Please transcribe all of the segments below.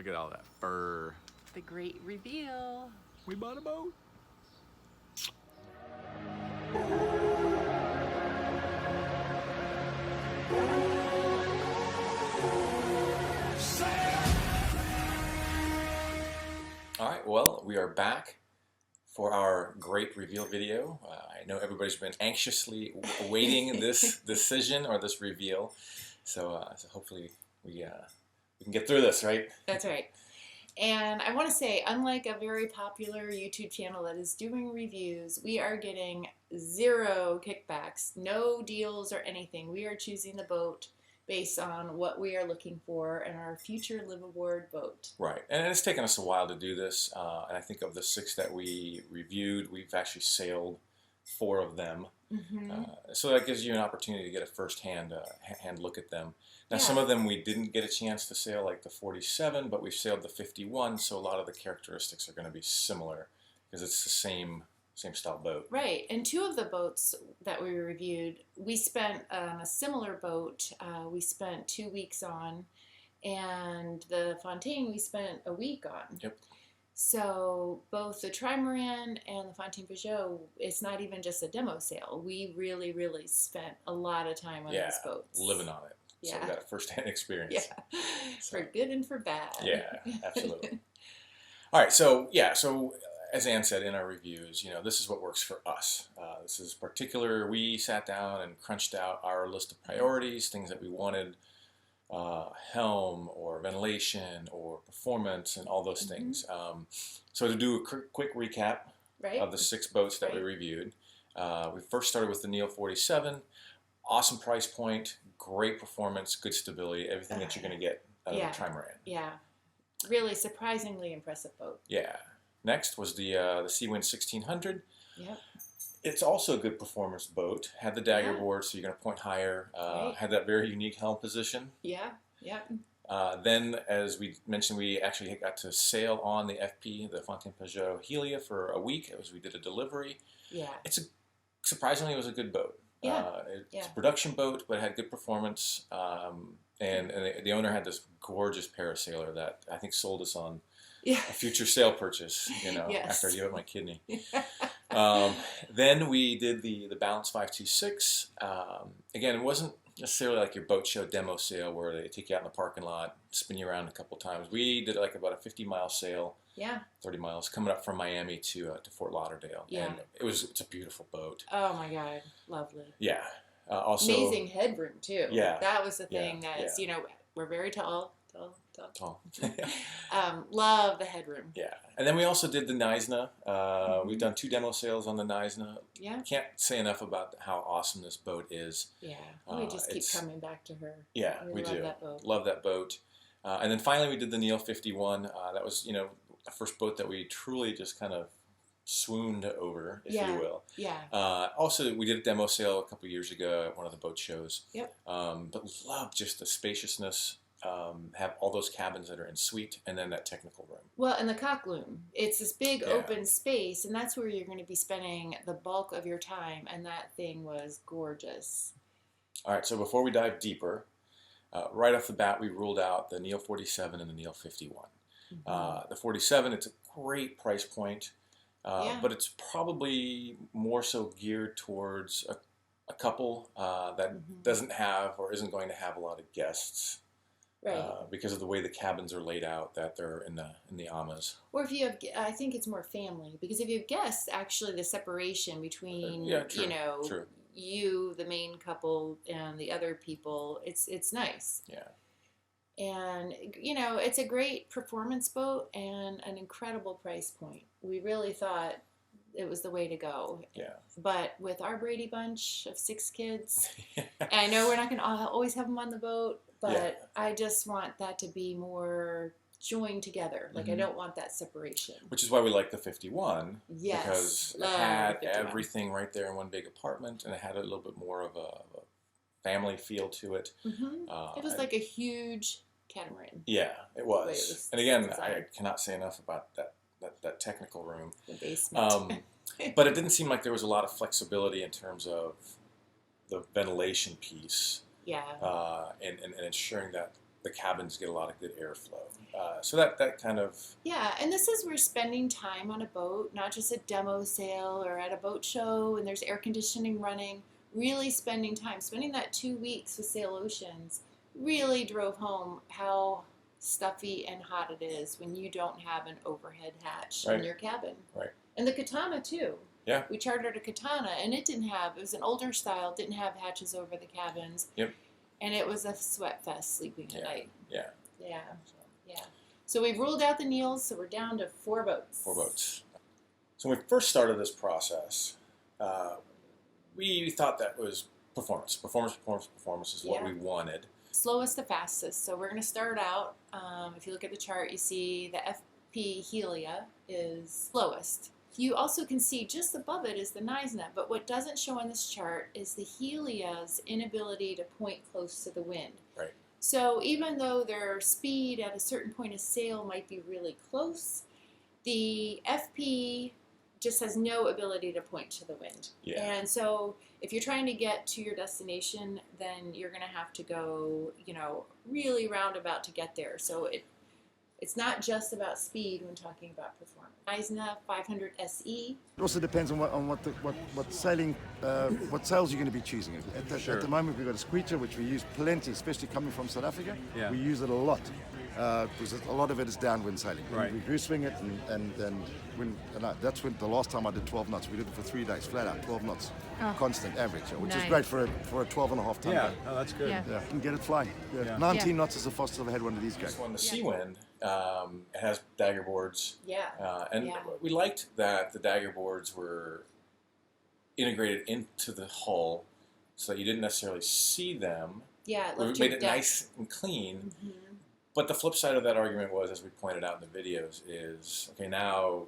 Look at all that fur. The great reveal. We bought a boat. All right, well, we are back for our great reveal video. I know everybody's been anxiously awaiting this decision or this reveal, so hopefully we can get through this, right? That's right. And I want to say, unlike a very popular YouTube channel that is doing reviews, we are getting 0 kickbacks, no deals or anything. We are choosing the boat based on what we are looking for in our future liveaboard boat. Right, and it's taken us a while to do this, and I think of the 6 that we reviewed, we've actually sailed 4 of them. Mm-hmm. So that gives you an opportunity to get a first-hand hand look at them. Now, Yeah. some of them we didn't get a chance to sail, like the 47, but we've sailed the 51, so a lot of the characteristics are going to be similar because it's the same style boat. Right, and 2 of the boats that we reviewed, we spent on a similar boat. We spent 2 weeks on, and the Fontaine we spent a week on. Yep. So both the Trimaran and the Fontaine Peugeot, it's not even just a demo sail. We really, really spent a lot of time on these boats. Living on it. So we got a first-hand experience. Yeah, for good and for bad. Yeah, absolutely. All right, so as Ann said in our reviews, this is what works for us. This is particular. We sat down and crunched out our list of priorities, things that we wanted, helm or ventilation or performance and all those things. So to do a quick recap of the 6 boats that we reviewed, we first started with the Neo 47. Awesome price point, great performance, good stability, everything that you're going to get out of the Trimaran. Yeah, really surprisingly impressive boat. Yeah. Next was the Seawind 1600. Yep. It's also a good performance boat. Had the dagger board, so you're going to point higher. Had that very unique helm position. Yeah, yep. Then, as we mentioned, we actually got to sail on the FP, the Fontaine Peugeot Helia, for a week as we did a delivery. Yeah. Surprisingly, it was a good boat. Yeah. It's a production boat, but it had good performance. And the owner had this gorgeous parasailer that I think sold us on a future sale purchase, after I gave up my kidney. Then we did the Balance 526. Again, it wasn't necessarily like your boat show demo sail where they take you out in the parking lot, spin you around a couple times. We did like about a 50-mile sail. Yeah. 30 miles coming up from Miami to Fort Lauderdale. Yeah. And it's a beautiful boat. Oh my God, lovely. Yeah. Also amazing headroom too. Yeah. That was the thing that's, we're very tall. Yeah. Love the headroom. Yeah. And then we also did the Neisna. We've done 2 demo sails on the Neisna. Yeah. Can't say enough about how awesome this boat is. Yeah. We just keep coming back to her. Yeah, we love do. That boat. Love that boat. And then finally we did the Neo 51. That was, the first boat that we truly just kind of swooned over, if you will. Yeah. Also, we did a demo sail a couple years ago at one of the boat shows. Yep. But love just the spaciousness. Have all those cabins that are en suite, and then that technical room. Well, and the cockloom. It's this big open space, and that's where you're going to be spending the bulk of your time, and that thing was gorgeous. All right, so before we dive deeper, right off the bat, we ruled out the Neo 47 and the Neo 51. The 47, it's a great price point, but it's probably more so geared towards a couple that doesn't have or isn't going to have a lot of guests. Right. Because of the way the cabins are laid out, that they're in the AMAs. Or if you have, I think it's more family, because if you have guests, actually the separation between, true. You, the main couple, and the other people, it's nice. Yeah. And, it's a great performance boat and an incredible price point. We really thought it was the way to go. Yeah. But with our Brady bunch of 6 kids, and I know we're not going to always have them on the boat, but I just want that to be more joined together. Like, I don't want that separation. Which is why we like the 51. Yes. Because it had everything right there in one big apartment, and it had a little bit more of a family feel to it. It was like a huge catamaran. Yeah, it was. And again, I cannot say enough about that technical room. The basement. But it didn't seem like there was a lot of flexibility in terms of the ventilation piece. Yeah. And ensuring that the cabins get a lot of good airflow. So that kind of... Yeah, and this is we're spending time on a boat, not just a demo sail or at a boat show and there's air conditioning running. Really spending time, spending that 2 weeks with Sail Oceans really drove home how stuffy and hot it is when you don't have an overhead hatch in your cabin. Right. And the Katana too. Yeah. We chartered a Katana and it was an older style, didn't have hatches over the cabins. Yep. And it was a sweat fest sleeping at night. Yeah. Yeah. Yeah. So we've ruled out the Neils, so we're down to 4 boats. 4 boats. So when we first started this process, we thought that was performance. Performance is what we wanted. Slowest to fastest. So we're going to start out. If you look at the chart, you see the FP Helia is slowest. You also can see just above it is the Neisner, but what doesn't show on this chart is the Helia's inability to point close to the wind. Right. So even though their speed at a certain point of sail might be really close, the FP just has no ability to point to the wind. Yeah. And so if you're trying to get to your destination, then you're going to have to go, really roundabout to get there. So it's not just about speed when talking about performance. Eisner 500 SE. It also depends on what sailing, what sails you're going to be choosing. At the moment, we've got a squeecher, which we use plenty, especially coming from South Africa. Yeah. We use it a lot because a lot of it is downwind sailing. Right. We goose swing it, and that's when the last time I did 12 knots. We did it for 3 days, flat out, 12 knots, constant average, which is great for a 12 and a half ton boat. Oh, that's good. Yeah, you can get it flying. Yeah. 19 knots is the fastest I've had one of these guys. On the Seawind, it has dagger boards. Yeah. And we liked that the dagger boards were integrated into the hull so that you didn't necessarily see them. Yeah, it made it nice and clean. Mm-hmm. But the flip side of that argument was, as we pointed out in the videos, is, okay, now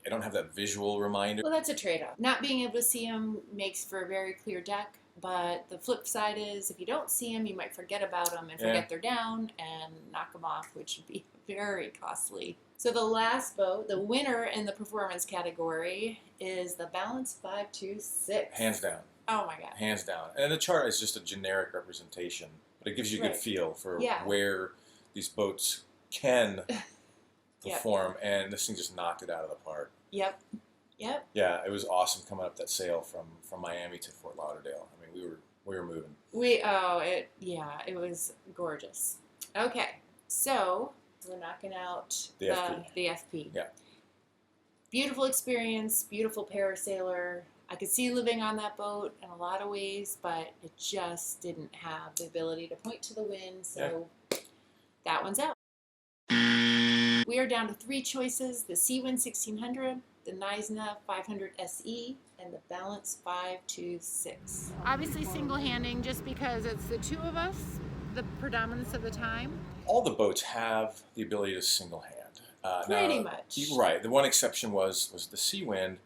I don't have that visual reminder. Well, that's a trade-off. Not being able to see them makes for a very clear deck, but the flip side is if you don't see them, you might forget about them and forget they're down and knock them off, which would be very costly. So the last boat, the winner in the performance category, is the Balance 526. Hands down. Oh my God. Hands down. And the chart is just a generic representation, but it gives you a good feel for where these boats can perform, and this thing just knocked it out of the park. Yep. Yeah, it was awesome coming up that sail from Miami to Fort Lauderdale. I mean, we were moving. It was gorgeous. Okay, so we're knocking out the FP. Yeah. Beautiful experience, beautiful parasailer. I could see living on that boat in a lot of ways, but it just didn't have the ability to point to the wind, so that one's out. We are down to 3 choices: the Seawind 1600, the Neisner 500 SE, and the Balance 526. Obviously single-handing just because it's the 2 of us, the predominance of the time. All the boats have the ability to single hand. Pretty much. Right. The one exception was the Seawind,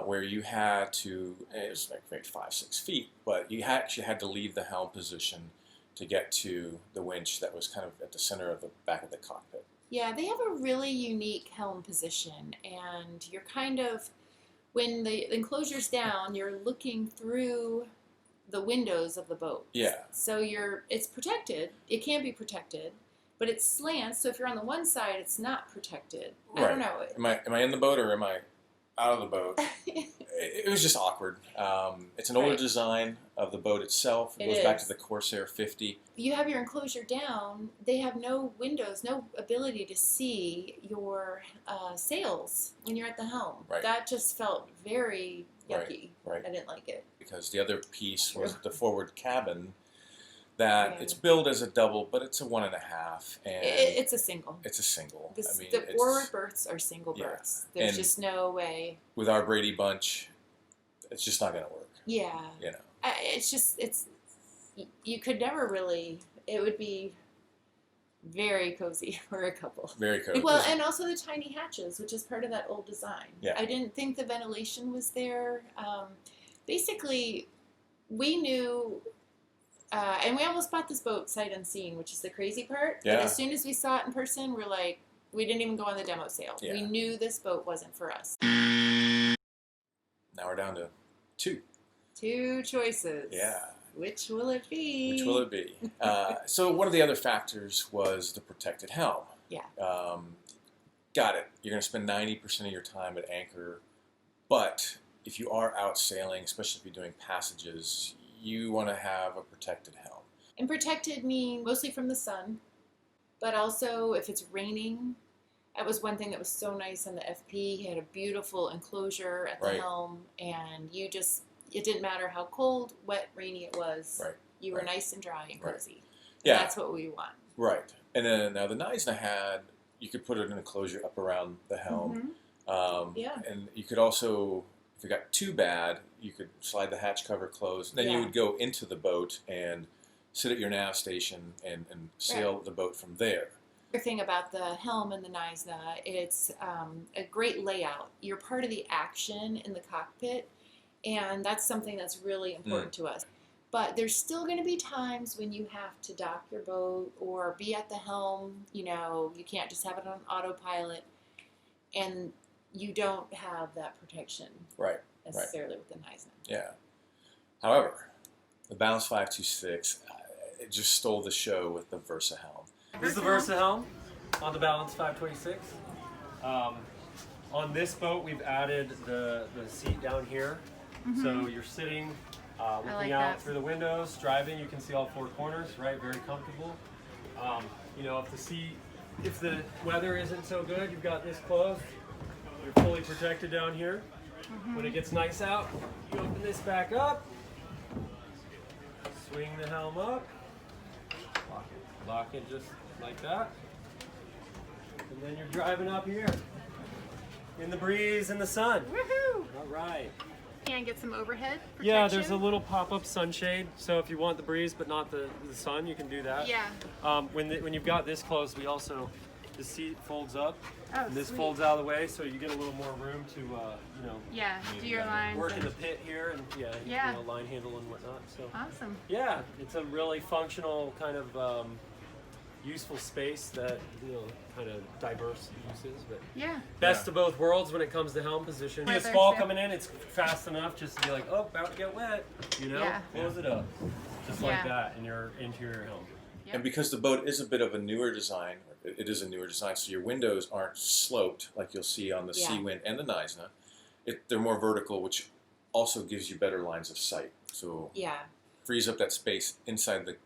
where you had to, it was like maybe 5-6 feet, but you actually had to leave the helm position to get to the winch that was kind of at the center of the back of the cockpit. Yeah, they have a really unique helm position, and you're kind of, when the enclosure's down, you're looking through the windows of the boat. Yeah. So it's protected. It can be protected, but it slants. So if you're on the one side, it's not protected. Right. I don't know. Am I in the boat or am I out of the boat? It was just awkward. It's an older design of the boat itself. It goes back to the Corsair 50. You have your enclosure down. They have no windows, no ability to see your sails when you're at the helm. Right. That just felt very yucky. Right. I didn't like it. Because the other piece was the forward cabin. That it's billed as a double, but it's a 1.5, and it's a single. It's a single. The forward berths are single berths. There's just no way. With our Brady bunch, it's just not going to work. Yeah. You could never really. It would be very cozy for a couple. Very cozy. Well, and also the tiny hatches, which is part of that old design. Yeah. I didn't think the ventilation was there. Basically, we knew. And we almost bought this boat sight unseen, which is the crazy part. Yeah. But as soon as we saw it in person, we're like, we didn't even go on the demo sail. Yeah. We knew this boat wasn't for us. Now we're down to 2. 2 choices. Yeah. Which will it be? Which will it be? So one of the other factors was the protected helm. Yeah. Got it. You're going to spend 90% of your time at anchor, but if you are out sailing, especially if you're doing passages, you want to have a protected helm. And protected means mostly from the sun, but also if it's raining. That was one thing that was so nice on the FP. He had a beautiful enclosure at the Right. helm, and it didn't matter how cold, wet, rainy it was. Right. You were Right. nice and dry and cozy. Right. Yeah. And that's what we want. Right. And then now the Nizna had, you could put an enclosure up around the helm. Yeah. And you could also, if it got too bad, you could slide the hatch cover closed. Then you would go into the boat and sit at your nav station and sail the boat from there. The thing about the helm and the Nizna, it's a great layout. You're part of the action in the cockpit, and that's something that's really important to us. But there's still going to be times when you have to dock your boat or be at the helm. You know, you can't just have it on autopilot, and you don't have that protection necessarily with the Nizna. Yeah. However, the Balance 526, it just stole the show with the Versa helm. This is the Versa helm on the Balance 526. On this boat, we've added the seat down here. So you're sitting, looking out through the windows, driving. You can see all four corners, right? Very comfortable. You know, if the weather isn't so good, you've got this closed. You're fully protected down here. When it gets nice out, you open this back up, swing the helm up, lock it just like that, and then you're driving up here in the breeze and the sun. Woohoo! All right. And get some overhead protection. Yeah, there's a little pop-up sunshade, so if you want the breeze but not the sun, you can do that. Yeah. When you've got this closed, we also, the seat folds up, Oh, and this sweet. folds out of the way, so you get a little more room to, you know, Yeah, do your lines. work in and- the pit here and Yeah. you know, line handle and whatnot. So Awesome. yeah, it's a really functional kind of useful space that, you know, kind of diverse uses, but Yeah. best of both worlds when it comes to helm position. Weather, This fall so- coming in, it's fast enough just to be like, oh, about to get wet, you know, Yeah. close it up, just like Yeah. that in your interior helm. Yep. And because the boat is a bit of a newer design, it is a newer design, so your windows aren't sloped like you'll see on the Yeah. Seawind and the Nizna. They're more vertical, which also gives you better lines of sight. So Yeah. frees up that space inside the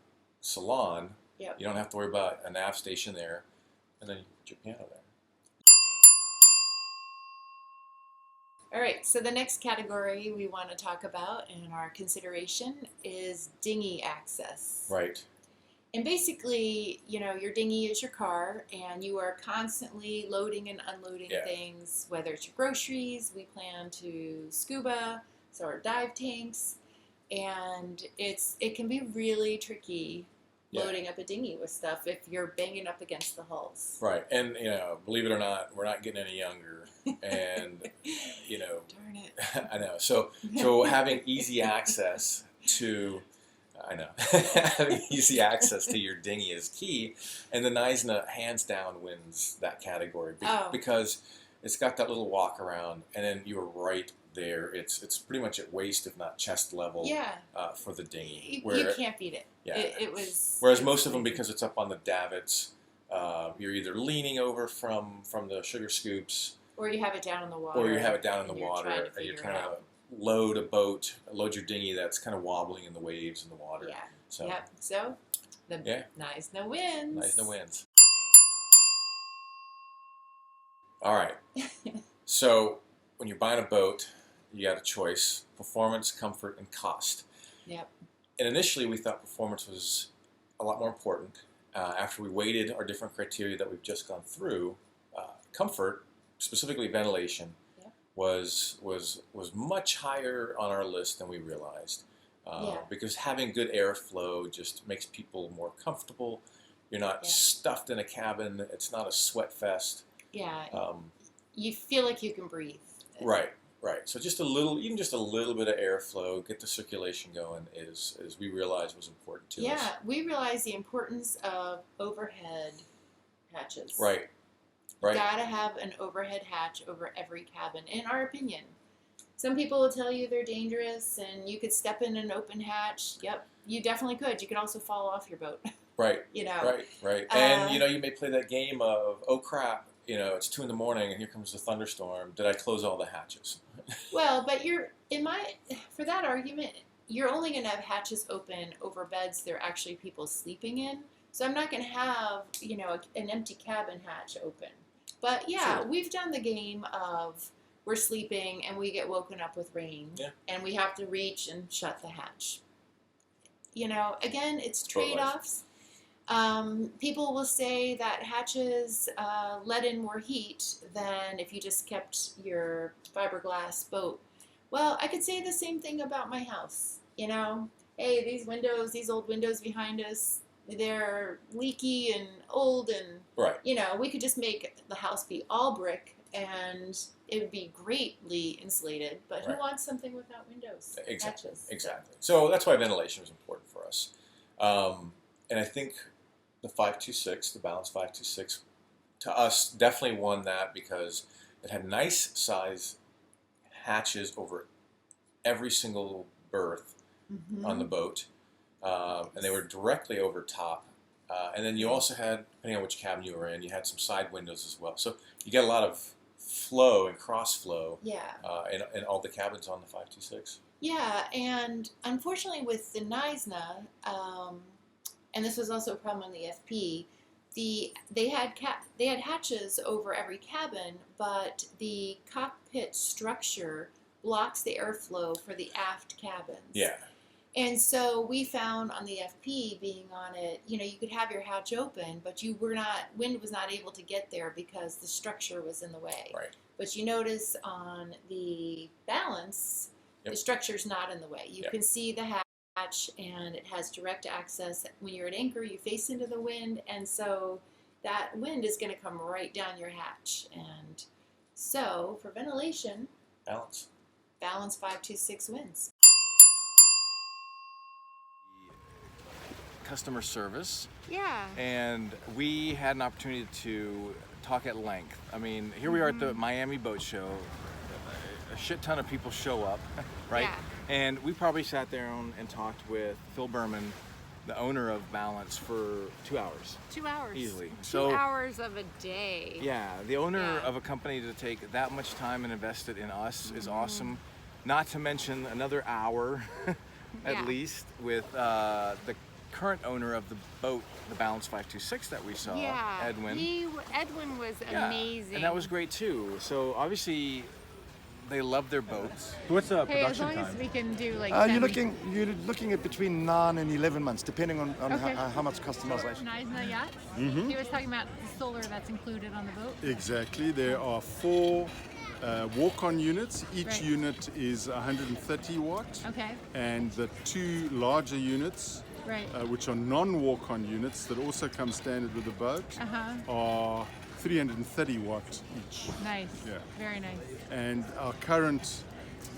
salon. Yep. You don't have to worry about a nav station there, and then you put your piano there. All right, so the next category we want to talk about in our consideration is dinghy access. Right. And basically, you know, your dinghy is your car, and you are constantly loading and unloading things, whether it's your groceries, we plan to scuba, so our dive tanks, and it can be really tricky loading up a dinghy with stuff if you're banging up against the hulls. Right. And, you know, believe it or not, we're not getting any younger. And, you know, Darn it. I know. So having easy access to, having easy access to your dinghy is key. And the Nizna hands down wins that category because it's got that little walk around, and then you're right there. It's pretty much at waist, if not chest level, for the dinghy. You can't beat it. Yeah. It was. Whereas most of them, because it's up on the davits, you're either leaning over from the sugar scoops, or you have it down in the water. or you have it down in the and you're water, trying to and you're figure trying it to out. load your dinghy that's kind of wobbling in the waves in the water. Yeah. So Yep. So the Nizna wins. Nizna wins. All right. So when you're buying a boat, you got a choice: performance, comfort, and cost. Yep. And initially, we thought performance was a lot more important. After we weighted our different criteria that we've just gone through, comfort, specifically ventilation, was much higher on our list than we realized. Because having good airflow just makes people more comfortable. You're not stuffed in a cabin. It's not a sweat fest. Yeah. You feel like you can breathe. Right. So just a little bit of airflow, get the circulation going is we realized was important to us. Yeah, we realized the importance of overhead hatches. Right. You gotta have an overhead hatch over every cabin, in our opinion. Some people will tell you they're dangerous and you could step in an open hatch. Yep, you definitely could. You could also fall off your boat. Right. You know. Right. And you may play that game of, oh crap, it's 2 a.m. and here comes the thunderstorm. Did I close all the hatches? Well, but for that argument, you're only going to have hatches open over beds there are actually people sleeping in. So I'm not going to have, an empty cabin hatch open. But yeah, Sure. we've done the game of we're sleeping and we get woken up with rain. Yeah. And we have to reach and shut the hatch. Again, it's Boat life. trade-offs. People will say that hatches let in more heat than if you just kept your fiberglass boat. Well, I could say the same thing about my house. Hey, these old windows behind us, they're leaky and old, and Right. we could just make the house be all brick and it would be greatly insulated. But who Right. wants something without windows? Exactly. Hatches. Exactly. So that's why ventilation is important for us. And I think the 526, the Balance 526, to us definitely won that because it had nice size hatches over every single berth on the boat, and they were directly over top. And then you also had, depending on which cabin you were in, you had some side windows as well. So you get a lot of flow and cross flow Yeah. in all the cabins on the 526. Yeah, and unfortunately with the Neisner, and this was also a problem on the FP, they had hatches over every cabin, but the cockpit structure blocks the airflow for the aft cabins. Yeah. And so we found on the FP, being on it, you could have your hatch open, but wind was not able to get there because the structure was in the way. Right. But you notice on the Balance, Yep. the structure's not in the way. You Yep. can see the hatch, and it has direct access. When you're at anchor, you face into the wind, and so that wind is going to come right down your hatch. And so for ventilation, Balance. Balance 526 wins. Customer service, Yeah. and we had an opportunity to talk at length. I mean, here we are at the Miami Boat Show. A shit ton of people show up, right? Yeah. And we probably sat there and talked with Phil Berman, the owner of Balance, for 2 hours. 2 hours. Easily. 2 hours of a day. Yeah, the owner Yeah. of a company to take that much time and invest it in us is awesome. Not to mention another hour, at Yeah. least, with the current owner of the boat, the Balance 526 that we saw, Yeah. Edwin. Edwin was Yeah, amazing. and that was great too. So obviously, they love their boats. What's the Hey, as production long as time? we can do like. You're 10 looking at between 9 and 11 months, depending on Okay. how much customization. Neisner yachts. Mm-hmm. He was talking about the solar that's included on the boat. Exactly. There are 4 walk-on units. Each Right. unit is 130 watt. Okay. And the 2 larger units, Right. which are non-walk-on units that also come standard with the boat, are 330 watt each. Nice. Yeah. Very nice. And our current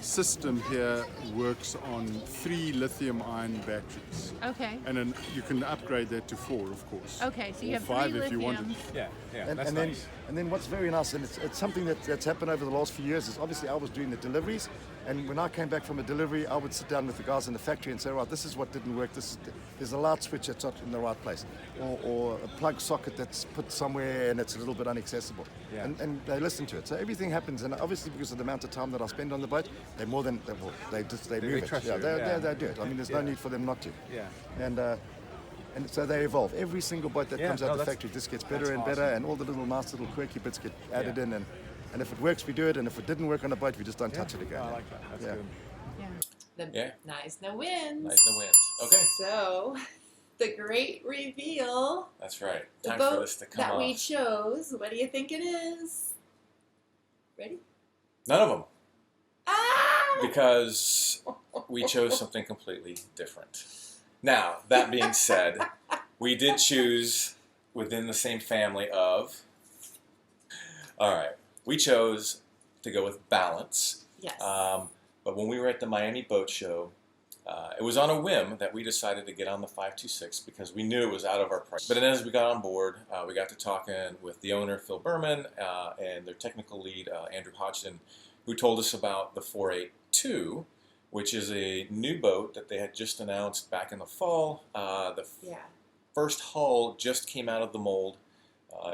system here works on 3 lithium-ion batteries. Okay. And then you can upgrade that to 4, of course. Okay. So you Or have 5 3 if you wanted. lithiums. Yeah, And, that's and nice. then what's very nice, and it's something that's happened over the last few years, is obviously I was doing the deliveries, and when I came back from a delivery, I would sit down with the guys in the factory and say, right, this is what didn't work, there's a light switch that's not in the right place, or a plug socket that's put somewhere and it's a little bit inaccessible. Yeah. And they listen to it. So everything happens, and obviously because of the amount of time that I spend on the boat, they move it. trust Yeah, you, they, yeah. they do it. I mean, there's no Yeah. need for them not to. Yeah. And so they evolve. Every single boat that Yeah, comes out no, the that's- factory just gets that's better and better, awesome. and all the nice little quirky bits get added Yeah. in, and if it works, we do it, and if it didn't work on the boat, we just don't touch it again. I like that. That's Yeah. good. Yeah. The Yeah. Neisner wins. Nice the wins. Okay, So, the great reveal, that's right. the Time for boat this to come that we off. chose. What do you think it is? Ready? None of them, Ah! because we chose something completely different. Now, that being said, we did choose within the same family of. All right, we chose to go with Balance. Yes. But when we were at the Miami Boat Show, it was on a whim that we decided to get on the 526 because we knew it was out of our price. But then as we got on board, we got to talking with the owner, Phil Berman, and their technical lead, AMHodgdon. who told us about the 482, which is a new boat that they had just announced back in the fall. Yeah. First hull just came out of the mold.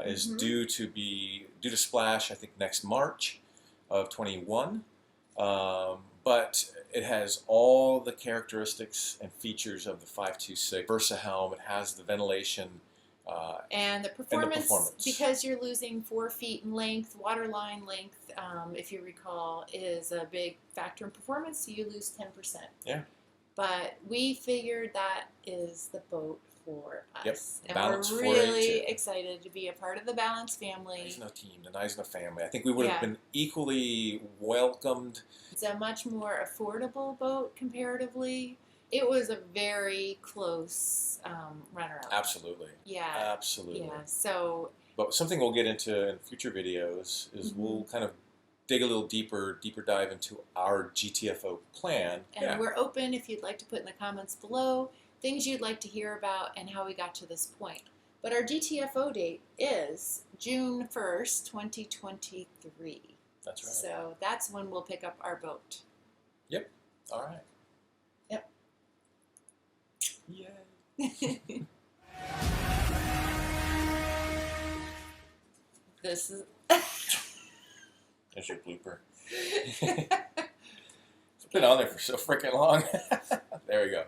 Is due to splash, I think, next March of 21. But it has all the characteristics and features of the 526 Versa helm. It has the ventilation. And the performance, because you're losing 4 feet in length, waterline length, if you recall, is a big factor in performance, so you lose 10%. Yeah. But we figured that is the boat for us. Yep. And Balance we're really 482. excited to be a part of the Balance family. Eisner team, the Eisner family. I think we would have Yeah. been equally welcomed. It's a much more affordable boat comparatively. It was a very close runner-up. Absolutely. Yeah. Absolutely. Yeah. So. But something we'll get into in future videos is we'll kind of dig a little deeper dive into our GTFO plan. And we're open if you'd like to put in the comments below things you'd like to hear about and how we got to this point. But our GTFO date is June 1st, 2023. That's right. So that's when we'll pick up our boat. Yep. All right. Yep. Yay. This is... There's your blooper. It's been on there for so freaking long. There we go.